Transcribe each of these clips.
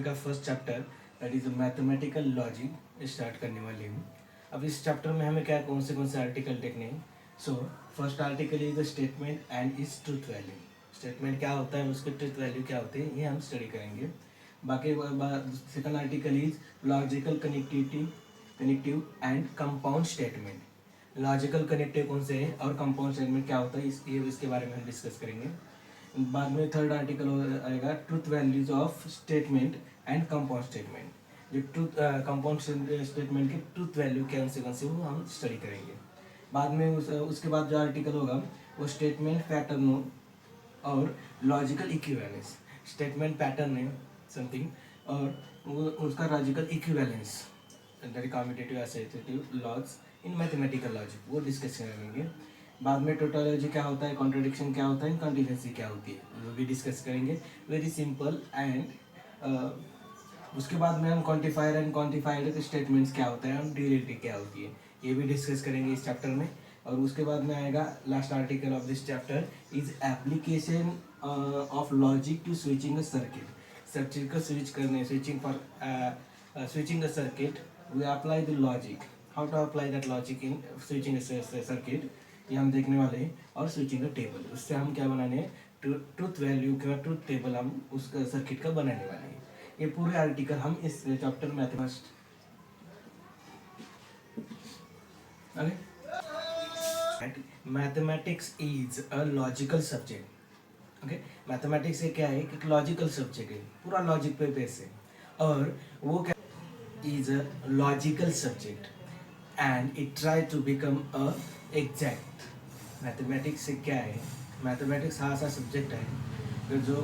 का first chapter that is mathematical logic start करने वाली हूँ। अब इस चैप्टर में हमें क्या कौन से आर्टिकल देखने हैं। So first article is the statement and is truth value. Statement क्या होता है, उसके ट्रूथ वैल्यू क्या होते हैं, ये हम स्टडी करेंगे। बाकी second article is logical connective and compound statement. Logical connective कौन से हैं और कंपाउंड स्टेटमेंट क्या होता है, इसके बारे में हम डिस्कस करेंगे। बाद में थर्ड आर्टिकल आएगा truth values of statement and compound statement. जो ट्रूथ कंपाउंड स्टेटमेंट के ट्रूथ वैल्यू कौन से वो हम स्टडी करेंगे। बाद में उसके बाद जो आर्टिकल होगा वो स्टेटमेंट पैटर्न और लॉजिकल इक्विवेलेंस। स्टेटमेंट पैटर्न है समथिंग और वो उसका logical equivalence commutative associative laws in mathematical logic वो डिस्कस करेंगे। बाद में टोटोलॉजी क्या होता है, कॉन्ट्रडिक्शन क्या होता है, कॉन्टिजेंसी क्या होती है, वो भी डिस्कस करेंगे। वेरी सिंपल एंड उसके बाद में हम क्वांटिफायर एंड क्वांटिफाइड स्टेटमेंट्स क्या होता है और रिलेटिव क्या होती है, ये भी डिस्कस करेंगे इस चैप्टर में। और उसके बाद में आएगा last article of this chapter is application of logic to switching circuit. Circuit को स्विच करने switching circuit we apply the logic, how to apply that logic in switching circuit, ये हम देखने वाले हैं। और स्विचिंग टेबल, उससे हम क्या बनाने हैं, ट्रूथ वैल्यू का ट्रूथ टेबल हम उस सर्किट का बनाने वाले हैं। ये पूरे आर्टिकल हम इस chapter mathematics mathematics is a logical subject. Okay, mathematics ये क्या है, एक लॉजिकल सब्जेक्ट है, पूरा लॉजिक पे बेस है। और वो क्या is a logical subject and it try to become a exact. Mathematics से क्या है, मैथमेटिक्स ऐसा सब्जेक्ट है जो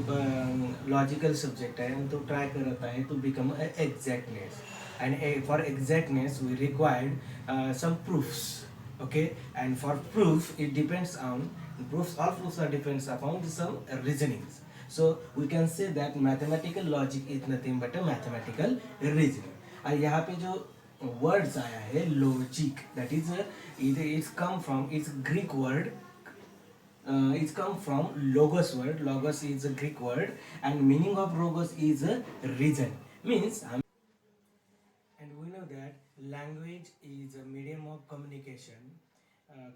लॉजिकल सब्जेक्ट है तो ट्राई करता है to become exactness and for exactness we required some proofs. okay, and for proof it depends on all proofs are depends upon some reasonings. So we can say that mathematical logic is nothing but a mathematical reasoning. और यहाँ पे जो words आया है logic, that is it's come from its Greek word. It's come from logos word. Logos is a Greek word and meaning of logos is a reason, means and we know that language is a medium of communication.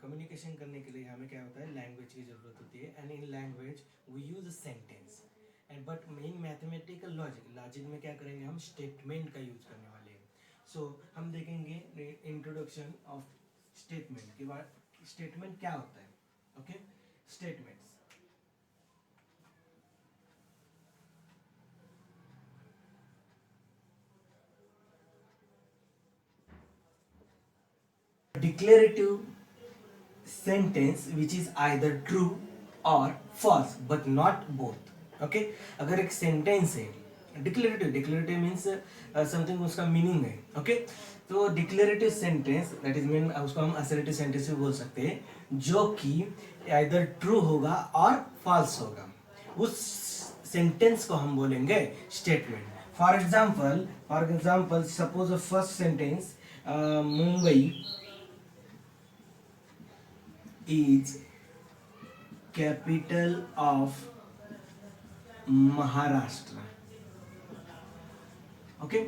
Communication करने के लिए हमें क्या होता है, language की ज़रूरत होती है and in language we use sentence and but in mathematical logic में क्या करेंगे, हम स्टेटमेंट का यूज करने वाले हैं। सो हम देखेंगे इंट्रोडक्शन ऑफ स्टेटमेंट के बाद स्टेटमेंट क्या होता है। Okay, statements declarative sentence which is either true or false but not both. okay, अगर एक सेंटेंस है डिक्लेरेटिव मीन्स समथिंग उसका मीनिंग है। ओके, तो declarative sentence that is mean उसको हम असर्टिव सेंटेंस भी बोल सकते हैं, जो कि आइदर ट्रू होगा और फॉल्स होगा, उस सेंटेंस को हम बोलेंगे statement. For example suppose first sentence Mumbai is capital of Maharashtra. Okay,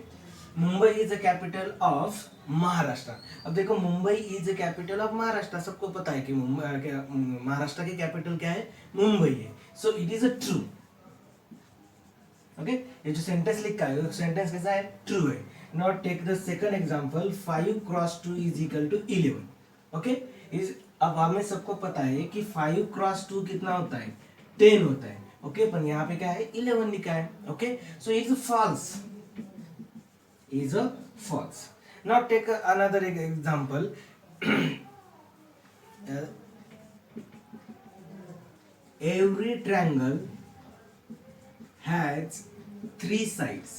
Mumbai is the capital of Maharashtra. अब देखो Mumbai is the capital of Maharashtra, सबको पता है कि महाराष्ट्र की कैपिटल क्या है, मुंबई है। So it is a true. Okay, ये जो सेंटेंस लिखा है सेंटेंस कैसा है, ट्रू है। Now take the second example 5 cross 2 is equal to 11। Okay, is अब हमें सबको पता है कि 5 क्रॉस 2 कितना होता है, 10 होता है। ओके, पर यहाँ पे क्या है, 11 लिखा है। Okay, so is false, is a false. Now take another example every triangle has 3 sides।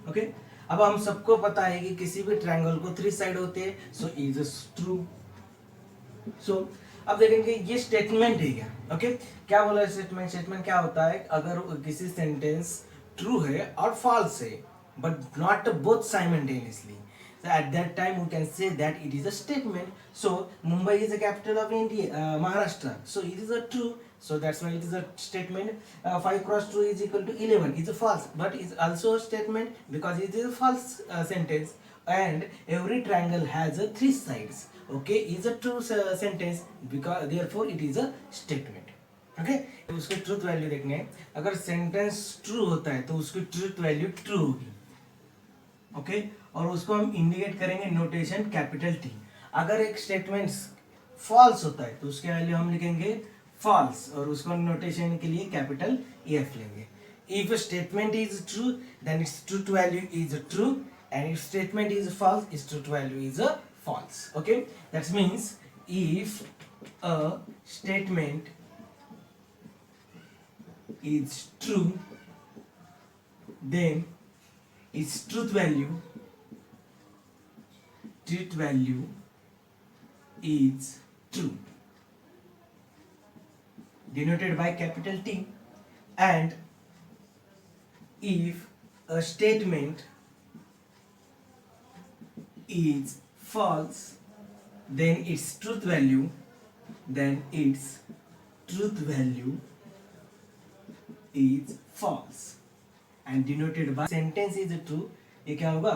Okay, अब हम सबको पता है कि किसी भी ट्रायंगल को 3 साइड होते हैं, सो इज ट्रू। सो अब देखेंगे ये स्टेटमेंट है क्या। ओके, क्या बोला स्टेटमेंट क्या होता है, अगर किसी सेंटेंस ट्रू है और फॉल्स है but not both simultaneously, so at that time we can say that it is a statement. So Mumbai is the capital of India, Maharashtra, so it is a true So that's why it is a statement. 5 cross 2 is equal to 11 is a false, but is also a statement because it is a false sentence. And every triangle has a 3 sides. Okay, is a true sentence because therefore it is a statement. Okay उसके truth value देखने हैं. अगर sentence true होता है तो उसकी truth value true होगी. Okay और उसको हम इंडिकेट करेंगे नोटेशन कैपिटल टी. अगर एक स्टेटमेंट फॉल्स होता है तो उसके वैल्यू हम लिखेंगे फॉल्स और उसको नोटेशन के लिए कैपिटल एफ लेंगे. If statement is true then its truth value is true and if statement is false its truth value is a false. Okay, that means if a statement is true then its truth value is true, denoted by capital T. And if a statement is false then its truth value is false and denoted by sentence is true. ये क्या होगा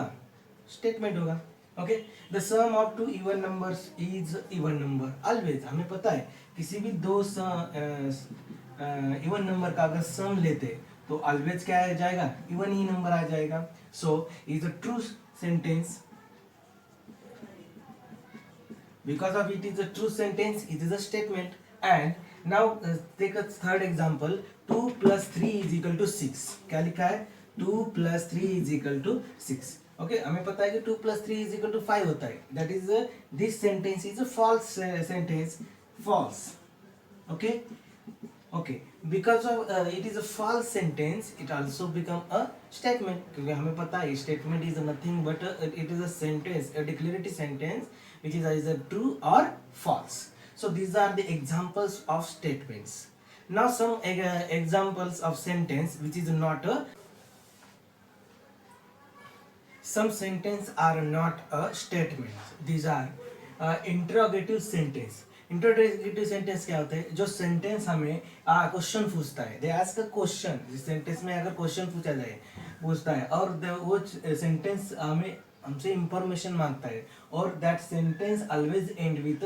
statement होगा. Okay the sum of two even numbers is even number. Always हमें पता है किसी भी दो इवन नंबर का अगर सम लेते तो ऑलवेज क्या आ जाएगा इवन ही नंबर आ जाएगा. So is a true sentence. Because of it is a true sentence, it is a statement. And now take a third example. 2 plus 3 is equal to 6. क्या लिखा है 2 plus 3 is equal to 6. Okay, हमें पता है कि 2 plus 3 is equal to 5 होता है. That is this sentence is a false sentence. False. Okay, because of it is a false sentence, it also become a statement. क्योंकि हमें पता है statement is nothing but it is a sentence, a declarative sentence which is either true or false. So these are the examples of statements. Now some examples of sentence which is not a. Some sentence are not a statement. These are interrogative sentence. Interrogative sentence क्या होता है जो sentence हमें question पूछता है. They ask a question. जिस sentence में अगर क्वेश्चन पूछता है और वो सेंटेंस हमें हमसे इंफॉर्मेशन मांगता है और that sentence always end with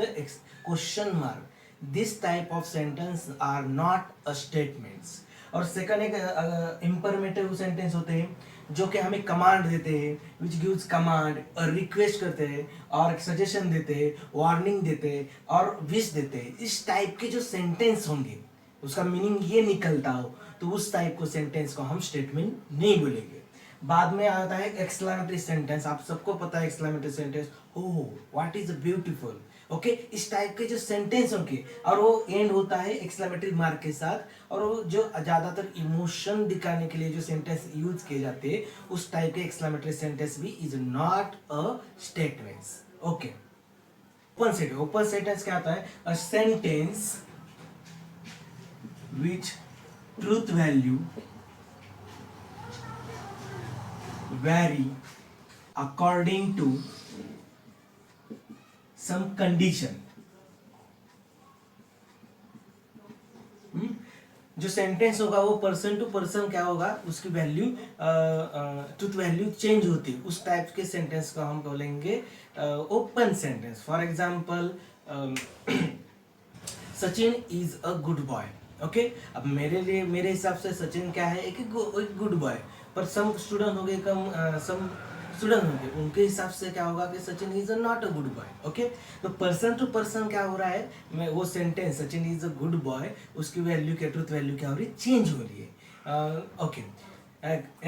question mark. This type of sentence are not a statements. और सेकंड एक इंफॉर्मेटिव सेंटेंस होते हैं जो कि हमें कमांड देते हैं, विच गिव्स कमांड और रिक्वेस्ट करते हैं और सजेशन देते हैं, वार्निंग देते हैं और विश देते हैं. इस टाइप के जो सेंटेंस होंगे उसका मीनिंग ये निकलता हो तो उस टाइप को सेंटेंस को हम स्टेटमेंट नहीं बोलेंगे. बाद में आता है एक्सक्लेमेटरी सेंटेंस. आप सबको पता है exclamatory sentence. Oh what is beautiful. Okay इस टाइप के जो सेंटेंस होंगे और वो एंड होता है एक्सक्लेमेटरी मार्क के साथ. और वो जो ज़्यादातर इमोशन दिखाने के लिए जो सेंटेंस यूज किए जाते हैं उस टाइप के एक्सक्लेमेटरी सेंटेंस भी is not a statements. Okay open sentence क्या होता है a sentence which truth value vary according to some condition. जो सेंटेंस होगा वो पर्सन टू पर्सन क्या होगा उसकी वैल्यू ट्रूथ वैल्यू चेंज होती है. उस टाइप के सेंटेंस को हम बोलेंगे open sentence. For example Sachin is a good boy. Okay अब मेरे हिसाब से सचिन क्या है एक गुड बॉय. पर सम स्टूडेंट हो गए सम स्टूडेंट होंगे उनके हिसाब से क्या होगा कि Sachin is not a good boy. Okay तो पर्सन टू पर्सन क्या हो रहा है मैं वो sentence Sachin is a good boy उसकी वैल्यू क्या ट्रूथ वैल्यू क्या हो रही है चेंज हो रही है. Okay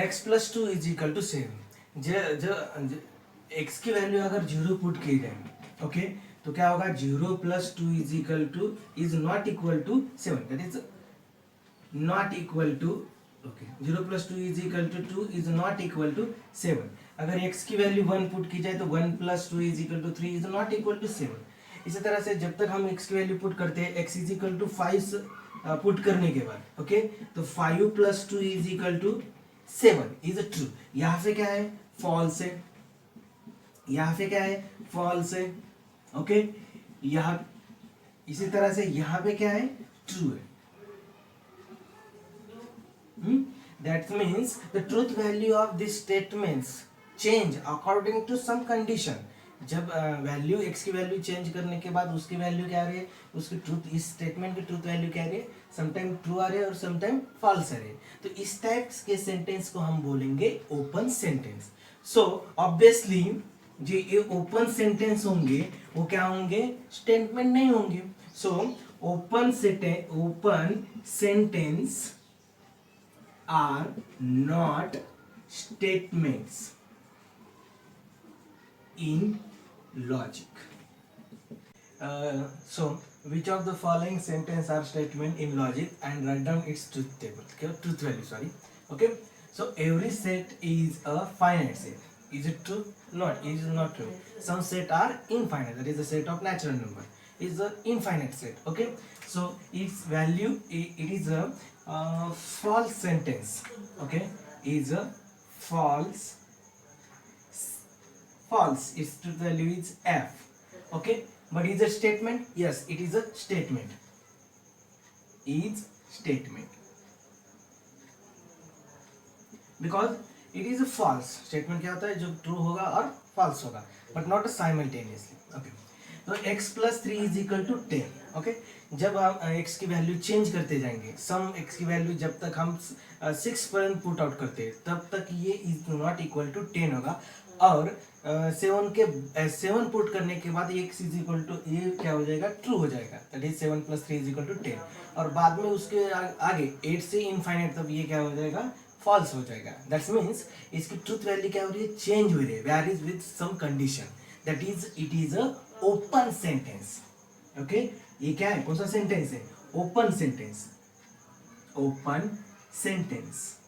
x plus 2 is equal to 7. जो एक्स की वैल्यू अगर 0 पुट की जाए ओके तो क्या होगा 0 plus 2 is equal to is not equal to 7. That is not equal to okay 0 plus 2 is equal to 2 is not equal to 7. अगर x की वैल्यू 1 पुट की जाए तो 1 plus 2 is equal to 3 is not equal to 7. इसी तरह से जब तक हम x की वैल्यू पुट करते हैं x is equal to 5 put करने के बाद ओके तो 5 plus 2 is equal to 7 is a true. यहाँ पे क्या है फॉल्स है. यहाँ पे क्या है फॉल्स है. ओके यहाँ इसी तरह से यहाँ पे क्या है ट्रू है. That means the truth value of these statements change according to some condition. जब वैल्यू x की वैल्यू चेंज करने के बाद उसकी वैल्यू क्या आ रही है, उसकी ट्रूथ, इस स्टेटमेंट की ट्रूथ वैल्यू क्या आ रही है, समटाइम ट्रू आ रही है और समटाइम फॉल्स आ रही है. तो इस टाइप के सेंटेंस को हम बोलेंगे ओपन सेंटेंस. सो ऑब्वियसली जो ये ओपन सेंटेंस होंगे वो क्या होंगे, स्टेटमेंट नहीं होंगे. So open sentence are not statements in logic. So which of the following sentence are statement in logic, and write down its truth table, okay, truth value, sorry. Okay, so every set is a finite set. Is it true? Not. It is not true. Some set are infinite, that is the set of natural number is a infinite set. Okay, so its value, it is a false sentence. Okay, is a false, its truth value is f. Okay, but is a statement? Yes, it is a statement. Is statement because it is a false statement. क्या होता है, जो true होगा और false होगा, but not simultaneously. Okay, तो x plus 3 is equal to 10. Okay, जब हम x की वैल्यू चेंज करते जाएंगे, सम x की वैल्यू जब तक हम 6 पर पुट आउट करते हैं तब तक ये इज नॉट इक्वल टू 10 होगा, और 7 पुट करने के बाद x इज इक्वल टू, ये क्या हो जाएगा, ट्रू हो जाएगा. That is 7 plus 3 is equal to 10. और बाद में उसके आगे 8 से इनफाइनाइट तब ये क्या हो जाएगा, फॉल्स हो जाएगा. दैट्स मीन्स इसकी ट्रूथ वैल्यू क्या हो रही है, चेंज हो रही है, varies with some condition. That is it is a open sentence. Okay, ये क्या है, कौन सा सेंटेंस है, ओपन सेंटेंस. Open sentence.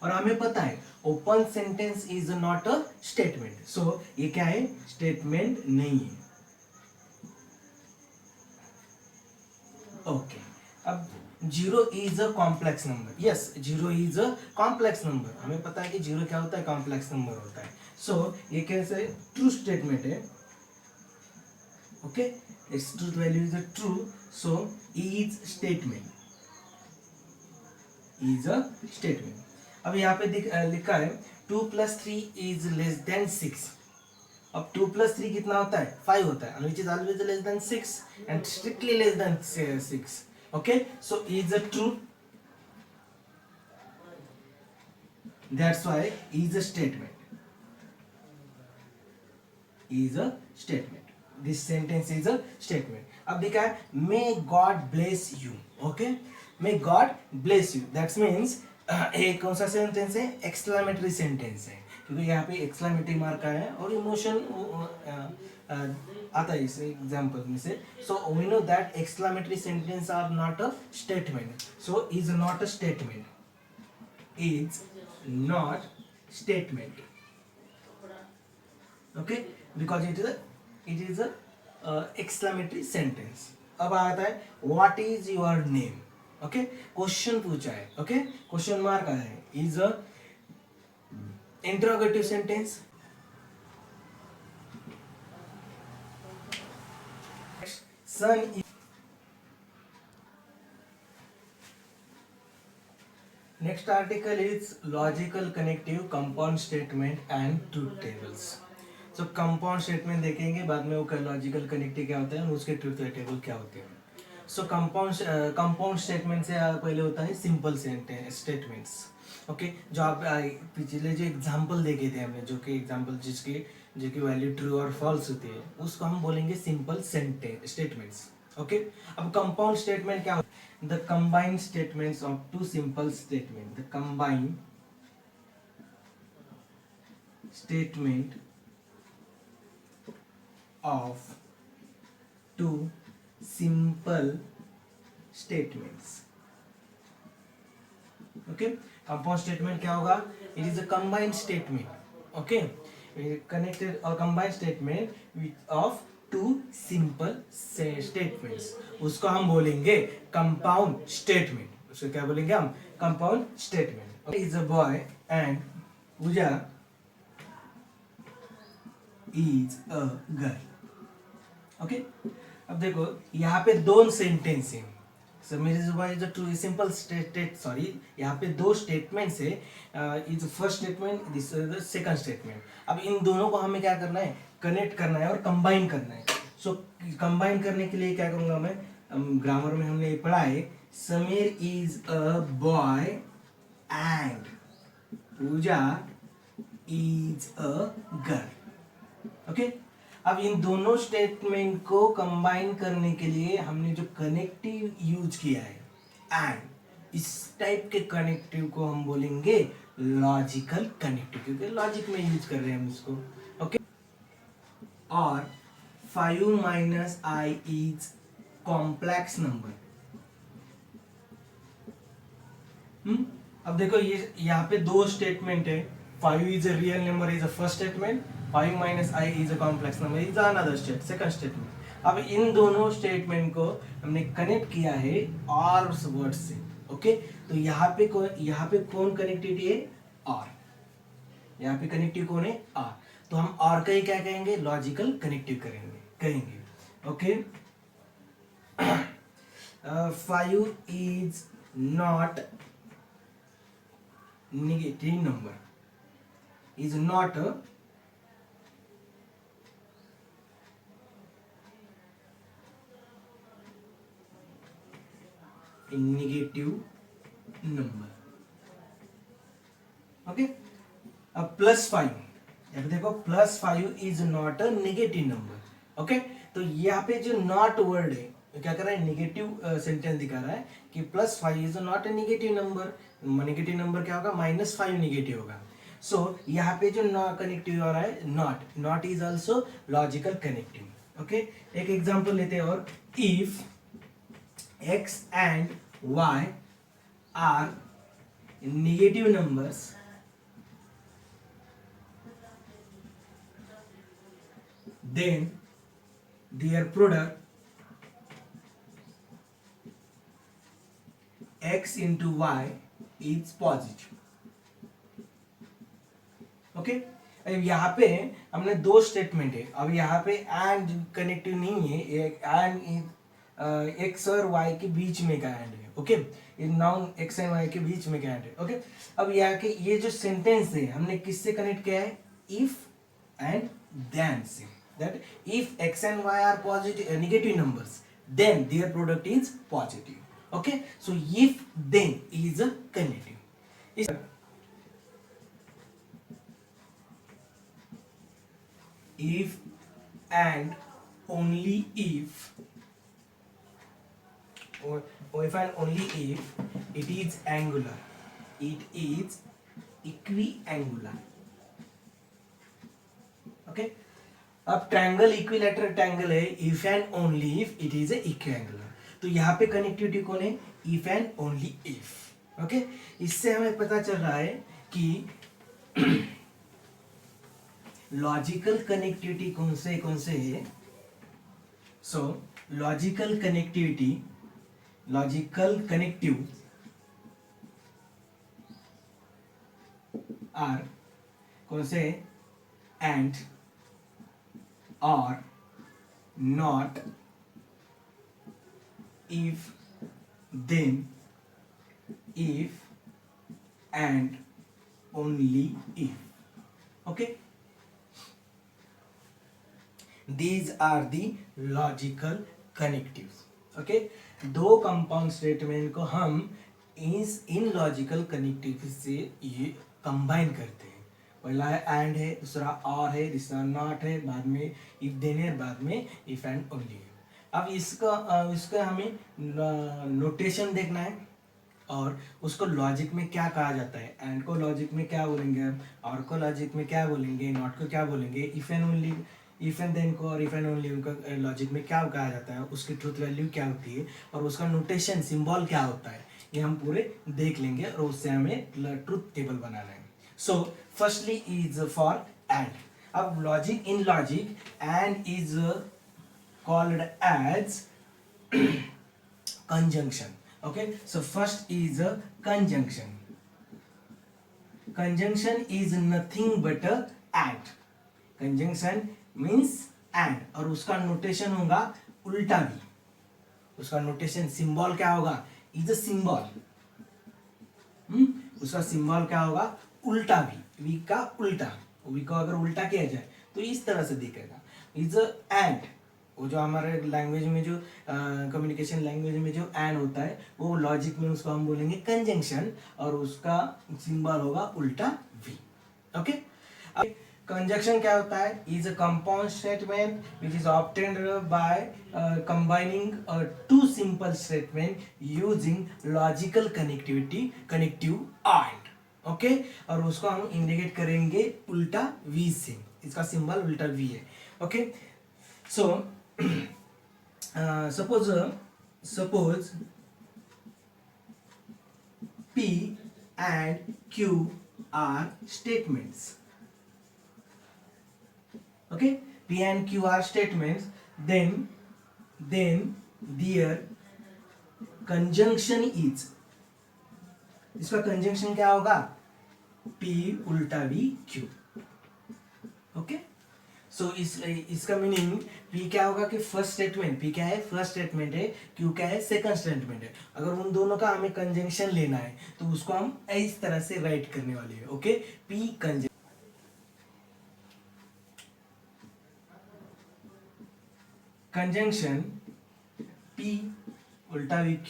और हमें पता है open sentence is not a statement. So ये क्या है, स्टेटमेंट नहीं है. ओके, अब 0 is a complex number. Yes, 0 is a complex number. हमें पता है कि 0 क्या होता है, कॉम्प्लेक्स नंबर होता है. सो ये कैसे ट्रू स्टेटमेंट है. Okay, its truth value is a true, so is statement, is a statement. अब यहाँ पे लिखा है 2 plus 3 is less than 6. अब 2 plus 3 कितना होता है, 5 होता है, which is always less than 6 and strictly less than 6. Okay, so is a true, that's why is a statement, is a statement. This sentence is a statement. अब लिखा है may God bless you. Okay, may God bless you. That means एक कौन सा sentence है, exclamatory sentence है, क्योंकि यहाँ पे एक्सक्लेमेटरी मार्क है और इमोशन आता है इस एग्जाम्पल में से. So we know that exclamatory sentence are not a statement. So is not a statement, is not statement. Okay, because it is a exclamatory sentence. अब आता है what is your name. Okay, question पूछा है. Okay, question mark आया है, is a interrogative sentence. Son is. Next article is logical connective compound statement and truth tables. तो compound statement देखेंगे, बाद में वो लॉजिकल कनेक्टिव क्या होता है और उसके ट्रूथ टेबल क्या होते हैं. सो कंपाउंड स्टेटमेंट से पहले होता है सिंपल स्टेटमेंट्स. ओके, जो आप पिछले जो एग्जांपल देखे थे हमने, जो कि एग्जांपल जो कि वैल्यू ट्रू और फॉल्स होती है, उसको हम बोलेंगे सिंपल स्टेटमेंट्स. ओके, अब कंपाउंड स्टेटमेंट क्या होता है, the combined statements of two simple statement. The combined statement of two simple statements. Okay, compound statement क्या होगा, it is a combined statement. Okay, connected or combined statement of two simple statements. उसको हम बोलेंगे compound statement. उसको क्या बोलेंगे हम, compound statement. Okay, is a boy and Pooja is a girl. Okay, अब देखो यहाँ पे दोनों सेंटेंस है. Sameer is one is true simple state sorry यहाँ पे दो स्टेटमेंट्स है, is first statement, this is the second statement. अब इन दोनों को हमें क्या करना है, कनेक्ट करना है और कंबाइन करना है। सो कंबाइन करने के लिए क्या करूंगा मैं, ग्रामर में हमने ये पढ़ा है, Sameer is a boy and Pooja is a girl. Okay, अब इन दोनों स्टेटमेंट को कंबाइन करने के लिए हमने जो कनेक्टिव यूज किया है एंड, इस टाइप के कनेक्टिव को हम बोलेंगे लॉजिकल कनेक्टिव, क्योंकि लॉजिक में यूज कर रहे हैं हम इसको। ओके, और 5 minus I is complex number. अब देखो ये यहाँ पे दो स्टेटमेंट है, 5 is a real number is a first statement, 5 minus I is a complex number is another second statement. अब इन दोनों स्टेटमेंट को हमने कनेक्ट किया है और वर्ड से। ओके, तो यहाँ पे कौन कनेक्टिविटी है, और यहाँ पे कनेक्टिव कौन है, और, तो हम और का ही क्या कहेंगे, लॉजिकल कनेक्टिव कहेंगे। Okay, 5 is not negative number, is not a negative number। Okay, अब +5, अब देखो +5 is not a negative number. Okay, तो यहाँ पे जो नॉट वर्ड है क्या कर रहा है, नेगेटिव सेंटेंस दिखा रहा है कि +5 is not a negative number. Negative number क्या होगा, -5 नेगेटिव होगा। सो यहाँ पे जो कनेक्टिव हो रहा है not is also logical connective. Okay, एक एग्जांपल लेते हैं और, if x and y are negative numbers, then their product x into y is positive। Okay, अब यहाँ पे हमने दो स्टेटमेंट है, अब यहाँ पे एंड कनेक्टिव नहीं है, एंड एक्स और वाई के बीच में का एंड है। Okay, noun x and y के बीच में का एंड है। ओके, अब यहाँ के ये जो सेंटेंस है हमने किससे कनेक्ट किया है, इफ एंड देन से, that if x and y are positive negative numbers then their product is positive. Okay, so if then is a connective. if and only if, or if and only if it is angular, it is equiangular। okay, अब triangle equilateral triangle है, if and only if it is equiangular. तो यहाँ पे connectivity कौन है, if and only if. Okay, इससे हमें पता चल रहा है कि लॉजिकल कनेक्टिविटी कौन से है। सो लॉजिकल कनेक्टिव आर कौन से, एंड, और, not, if, then, if and only if. Okay, these are the logical connectives। okay, दो कंपाउंड स्टेटमेंट को हम इन लॉजिकल कनेक्टिव से ये कंबाइन करते हैं। पहला है एंड है, दूसरा और है, तीसरा नॉट है, बाद में इफ देन है, बाद में इफ एंड ओनली है। अब इसका हमें नोटेशन देखना है और उसको लॉजिक में क्या कहा जाता है, एंड को लॉजिक में क्या बोलेंगे हम, और को लॉजिक में क्या बोलेंगे, नॉट को क्या बोलेंगे, if and only, if and then को और इफ एंड ओनली उनका लॉजिक में क्या कहा जाता है, उसकी ट्रूथ वैल्यू क्या होती है और उसका नोटेशन सिंबल क्या होता है, ये हम पूरे देख लेंगे और उससे हमें ट्रूथ टेबल बनाना है। So firstly is for and. अब logic, in logic and is called as conjunction। okay, so first is a conjunction। conjunction is nothing but a and। conjunction means and, और उसका नोटेशन होगा उल्टा भी। उसका notation symbol क्या होगा, is a symbol. उसका सिंबल क्या होगा, उल्टा वी का उल्टा, वी को अगर उल्टा किया जाए तो इस तरह से दिखेगा, इज एंड। वो जो हमारे लैंग्वेज में जो कम्युनिकेशन लैंग्वेज में जो एंड होता है, वो लॉजिक में उसको हम बोलेंगे कंजंक्शन, और उसका सिंबल होगा उल्टा वी। ओके, कंजंक्शन क्या होता है, is a compound statement which is obtained by combining two simple statement using logical connective and. Okay, और उसको हम इंडिकेट करेंगे उल्टा वी से, इसका सिंबल उल्टा वी है। Okay, so suppose P and Q are statements. Okay, P and Q are statements, then their conjunction is, इसका कंजंक्शन क्या होगा, P उल्टा V Q। ओके, सो इसका मीनिंग P क्या होगा कि फर्स्ट स्टेटमेंट, P क्या है, फर्स्ट स्टेटमेंट है, Q क्या है, सेकंड स्टेटमेंट है। अगर उन दोनों का हमें कंजंक्शन लेना है तो उसको हम इस तरह से राइट करने वाले हैं। ओके, P कंजंक्शन P उल्टा V Q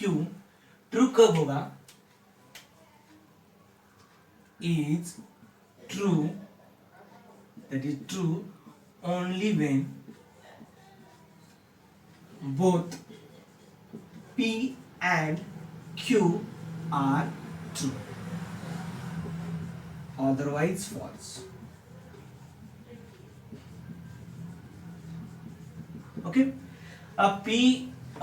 ट्रू कब होगा, is true, that is true only when both P and Q are true, otherwise false। Okay, अब P,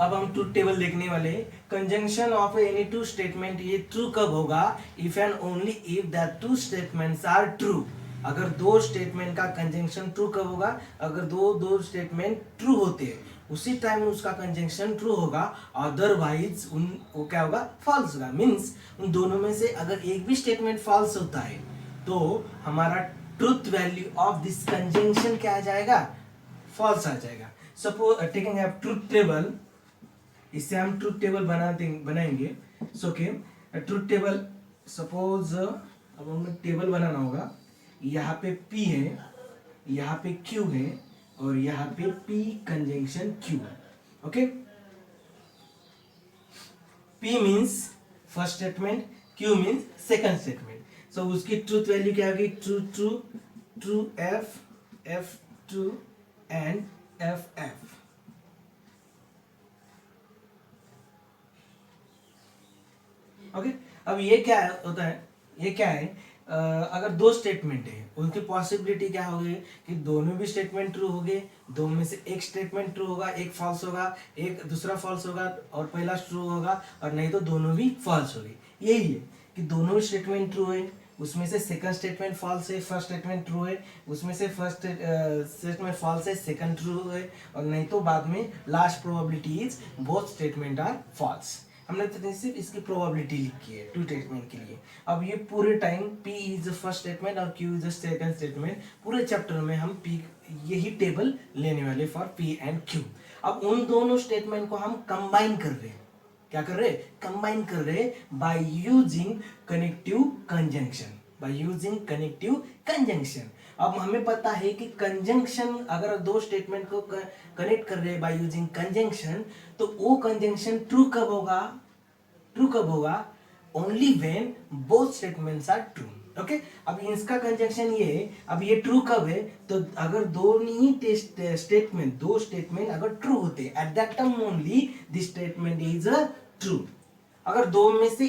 अब हम ट्रूथ टेबल देखने वाले। Conjunction of any two statement ये true कब होगा, if and only if that two statements are true. अगर दो स्टेटमेंट का कंजंक्शन ट्रू कब होगा, अगर दो स्टेटमेंट ट्रू होते हैं उसी टाइम उसका कंजंक्शन ट्रू होगा, अदरवाइज उन वो क्या होगा, फॉल्स होगा। मींस उन दोनों में से अगर एक भी स्टेटमेंट फॉल्स होता है तो हमारा truth value of this conjunction क्या आ जाएगा, फॉल्स आ जाएगा। Suppose taking a truth table, इससे हम ट्रूथ टेबल बनाएंगे। सो के ट्रूथ टेबल, सपोज अब हमें टेबल बनाना होगा, यहाँ पे P है, यहाँ पे Q है, और यहाँ पे P कंजंक्शन Q है। Okay, P means first statement, Q means second statement. So उसकी ट्रूथ वैल्यू क्या होगी, true true true F F true and F F। Okay, अब ये क्या होता है, ये क्या है, अगर दो स्टेटमेंट है उनकी पॉसिबिलिटी क्या होगी कि दोनों भी स्टेटमेंट ट्रू होंगे, दो में से एक स्टेटमेंट ट्रू होगा, एक फॉल्स होगा, एक दूसरा फॉल्स होगा और पहला ट्रू होगा, और नहीं तो दोनों भी फॉल्स होगी। यही है कि दोनों स्टेटमेंट ट्रू है, उसमें से सेकंड स्टेटमेंट फॉल्स है, फर्स्ट स्टेटमेंट ट्रू है, उसमें से फर्स्ट स्टेटमेंट फॉल्स है, सेकंड ट्रू है, और नहीं तो बाद में last probability is both statement are false. हमने तो सिर्फ इसकी प्रोबेबिलिटी लिखी है टू स्टेटमेंट के लिए। अब ये पूरे time P is the first statement और Q is the second statement, पूरे चैप्टर में हम P यही टेबल लेने वाले फॉर P एंड Q। अब उन दोनों स्टेटमेंट को हम कंबाइन कर रहे हैं, क्या कर रहे हैं, कंबाइन कर रहे हैं by using connective conjunction, by using connective conjunction. अब हमें पता है कि कंजंक्शन, अगर दो स्टेटमेंट को कनेक्ट कर रहे हैं बाय यूजिंग कंजंक्शन, तो वो कंजंक्शन ट्रू कब होगा, ट्रू कब होगा, only when both statements are true. Okay, अब इसका कंजंक्शन ये है, अब ये ट्रू कब है, तो अगर दो स्टेटमेंट अगर ट्रू होते at that time only this statement is a true. अगर दो में से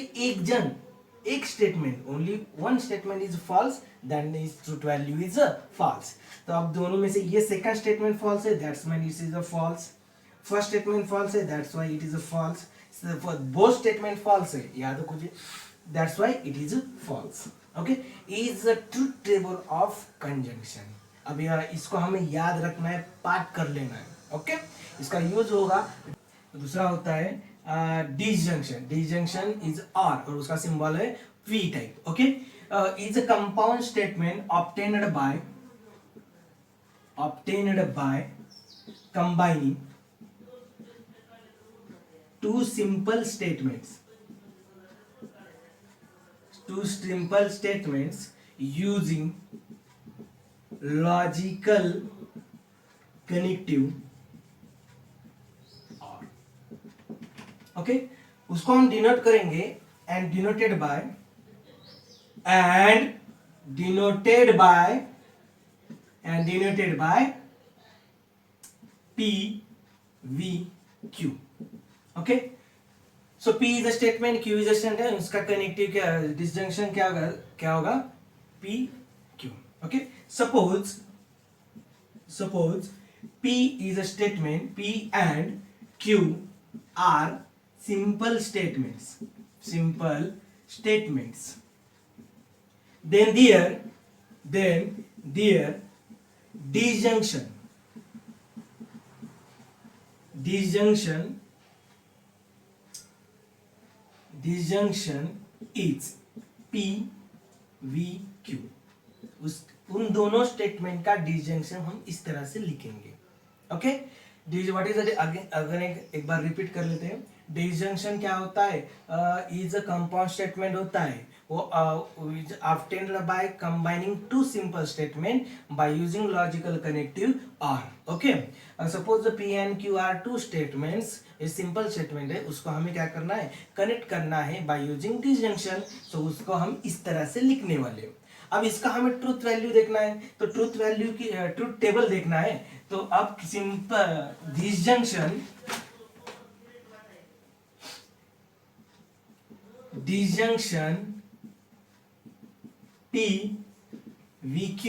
एक statement, only one statement is false, then is truth value is false. तो अब दोनों में से ये सेकंड स्टेटमेंट फॉल्स है, that's mean it is a false. First statement false है, that's why it is a false. Both statement false है, याद रखो जी, that's why it is false. Okay, is a truth table of conjunction. अब यार इसको हमें याद रखना है, पाठ कर लेना है। ओके, इसका यूज होगा। दूसरा होता है डिसजंक्शन। डिसजंक्शन इज और उसका सिंबल है V type. Okay, is a compound statement obtained by combining two simple statements, using logical connective or. Okay, उसको हम डिनोट करेंगे and denoted by P V Q. Okay, so P is a statement, Q is a statement, उसका connective क्या, disjunction क्या होगा P Q. Okay, suppose P is a statement, P and Q are simple statements, then their disjunction is P V Q. उन दोनों statement का disjunction हम इस तरह से लिखेंगे. ओके, व्हाट इज अगर एक बार रिपीट कर लेते हैं. डिसजंक्शन क्या होता है, इज अ कंपाउंड स्टेटमेंट होता है, वो obtained by combining two simple statement by using logical connective और. Okay, suppose P and Q are two statements, ये सिंपल स्टेटमेंट है, उसको हमें क्या करना है, कनेक्ट करना है बाय यूजिंग डिसजंक्शन. सो उसको हम इस तरह से लिखने वाले हैं. अब इसका हमें ट्रूथ वैल्यू देखना है, तो ट्रूथ वैल्यू की ट्रूथ टेबल देखना है. तो अब simple disjunction P V Q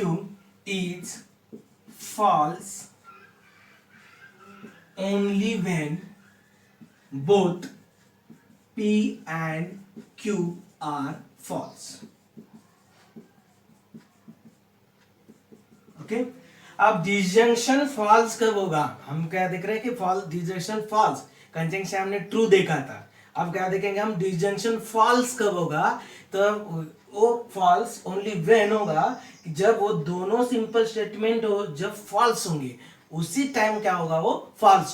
is false only when both P and Q are false. Okay, अब डिसजंक्शन फॉल्स कब होगा, हम क्या देख रहे हैं कि फॉल्स, डिसजंक्शन फॉल्स, कंजंक्शन हमने ट्रू देखा था. अब क्या देखेंगे हम, डिसजंक्शन फॉल्स कब होगा, तो वो फॉल्स ओनली व्हेन होगा जब वो दोनों सिंपल स्टेटमेंट हो, जब फॉल्स होंगे उसी टाइम क्या होगा, वो फॉल्स होगा.